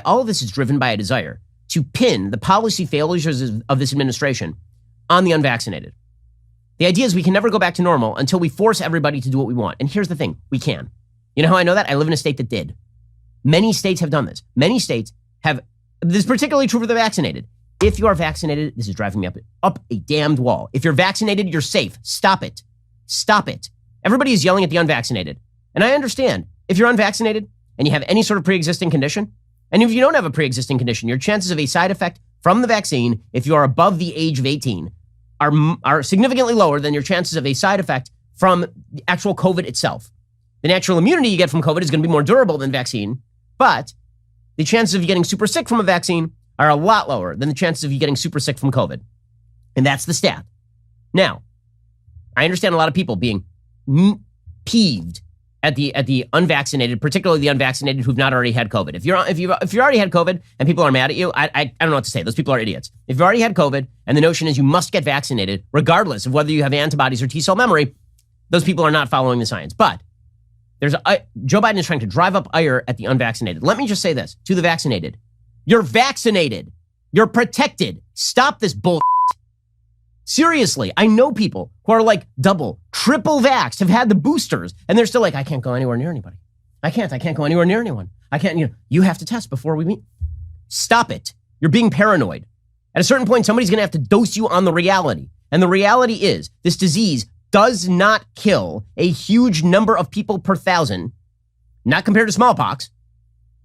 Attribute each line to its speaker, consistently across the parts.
Speaker 1: all of this is driven by a desire to pin the policy failures of this administration on the unvaccinated. The idea is we can never go back to normal until we force everybody to do what we want. And here's the thing, we can. You know how I know that? I live in a state that did. Many states have done this. Many states have, this is particularly true for the vaccinated. If you are vaccinated, this is driving me up a damned wall. If you're vaccinated, you're safe. Stop it. Stop it. Everybody is yelling at the unvaccinated. And I understand, if you're unvaccinated and you have any sort of pre-existing condition, and if you don't have a pre-existing condition, your chances of a side effect from the vaccine, if you are above the age of 18, are significantly lower than your chances of a side effect from the actual COVID itself. The natural immunity you get from COVID is going to be more durable than vaccine, but the chances of you getting super sick from a vaccine are a lot lower than the chances of you getting super sick from COVID. And that's the stat. Now, I understand a lot of people being peeved at the unvaccinated, particularly the unvaccinated who've not already had COVID. If you already had COVID and people are mad at you, I don't know what to say. Those people are idiots. If you've already had COVID and the notion is you must get vaccinated, regardless of whether you have antibodies or T-cell memory, those people are not following the science. But Joe Biden is trying to drive up ire at the unvaccinated. Let me just say this to the vaccinated. You're vaccinated. You're protected. Stop this bull. Seriously, I know people who are like double, triple vaxxed, have had the boosters, and they're still like, I can't go anywhere near anybody. I can't go anywhere near anyone. I can't, you have to test before we meet. Stop it. You're being paranoid. At a certain point, somebody's going to have to dose you on the reality. And the reality is this disease does not kill a huge number of people per thousand, not compared to smallpox,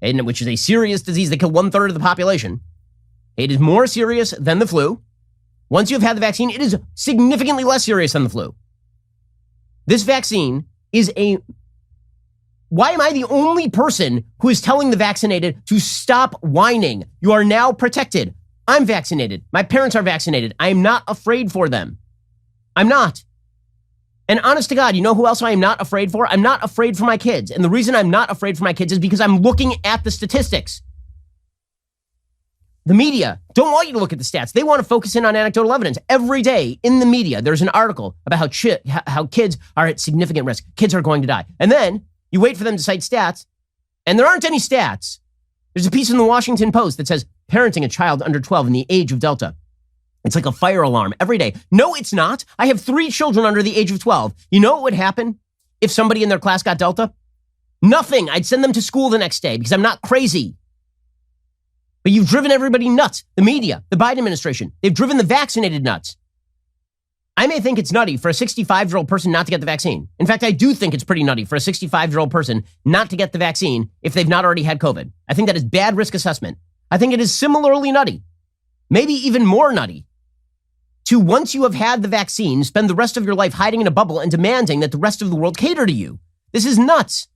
Speaker 1: which is a serious disease that kills 1/3 of the population. It is more serious than the flu. Once you've had the vaccine, it is significantly less serious than the flu. This vaccine is why am I the only person who is telling the vaccinated to stop whining? You are now protected. I'm vaccinated. My parents are vaccinated. I am not afraid for them. I'm not. And honest to God, you know who else I am not afraid for? I'm not afraid for my kids. And the reason I'm not afraid for my kids is because I'm looking at the statistics. The media don't want you to look at the stats. They want to focus in on anecdotal evidence. Every day in the media, there's an article about how kids are at significant risk. Kids are going to die. And then you wait for them to cite stats, and there aren't any stats. There's a piece in the Washington Post that says, parenting a child under 12 in the age of Delta. It's like a fire alarm every day. No, it's not. I have 3 children under the age of 12. You know what would happen if somebody in their class got Delta? Nothing. I'd send them to school the next day because I'm not crazy. But you've driven everybody nuts. The media, the Biden administration, they've driven the vaccinated nuts. I may think it's nutty for a 65-year-old person not to get the vaccine. In fact, I do think it's pretty nutty for a 65-year-old person not to get the vaccine if they've not already had COVID. I think that is bad risk assessment. I think it is similarly nutty, maybe even more nutty, to once you have had the vaccine, spend the rest of your life hiding in a bubble and demanding that the rest of the world cater to you. This is nuts.